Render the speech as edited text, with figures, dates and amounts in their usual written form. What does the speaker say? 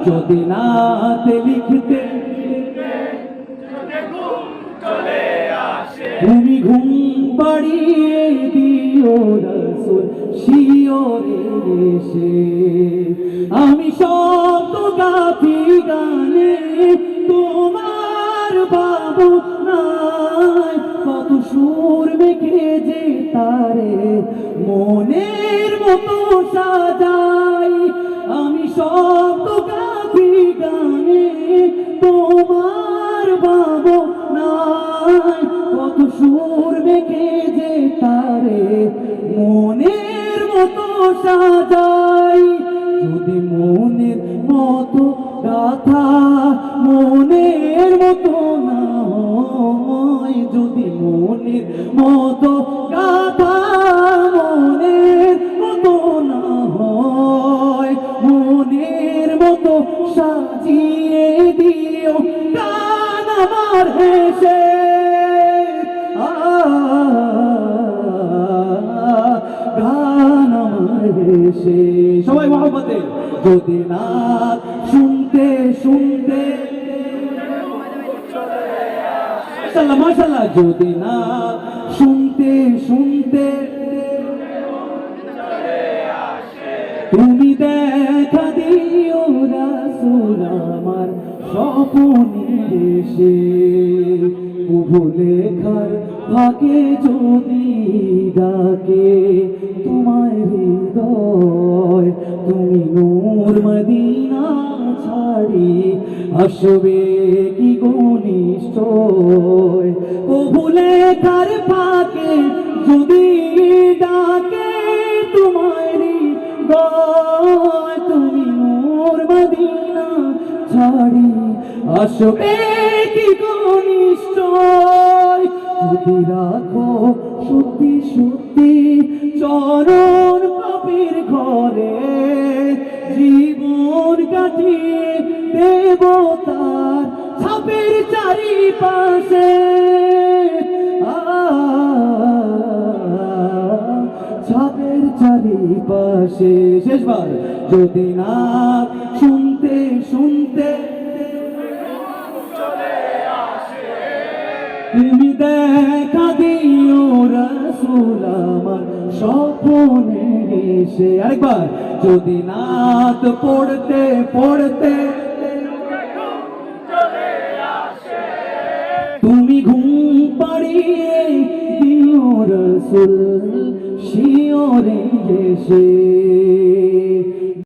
যদি নাতে লিখতে তুমি ঘুম পাড়িয়ে দিও রাসূল শিওরে এসে। আমি শব্দ গাথি গানে তোমার বাবু নাই, কত সুর মেখে যে তারে মনের মতো সাজাই। আমি শব্দ গাথি গানে তোমার বাবু নাই, কত সুর মেখে যে তারে মনের মতো সাজাই। যদি মনের মতো গাথা মনের মতো না হয়, যদি মনের মতো গাথা মনের মতো না হয়, মনের মতো সাজিয়ে দিও গান আমার হেসে। গান আমার হেসে সবাই মহব্বতে। যদি না শুনতে শুনতে মাশাআল্লাহ মাশাআল্লাহ, যদি না শুনতে শুনতে তুমি দেখা দিও রাসূল আমার স্বপ্নে এসে। লেখার ফাঁকে যদি ডাকে তোমায় হৃদয়, তুমি নূর মদিনা ছাড়ি আসবে কি ঘনিষ্ঠয়। কবু লেখার ফাঁকে যদি ডাকে তোমায় হৃদয়, তুমি নূর মদিনা ছাড়ি আসবে কি ঘনিষ্ঠয়। যদি রাখো সত্যি সত্যি চরণ পাপীর ঘরে, জীবন কাটিয়ে দেব তার ছাপের চারিপাশে। ছাপের চারিপাশে শেষবার। যদি না শুনতে শুনতে তুমি দেখা দিও রাসূল আমার স্বপ্নে এসে। আরেকবার। যদি নাত পড়তে পড়তে তুমি ঘুম পাড়িয়ে দিও রাসূল শিওরে এসে।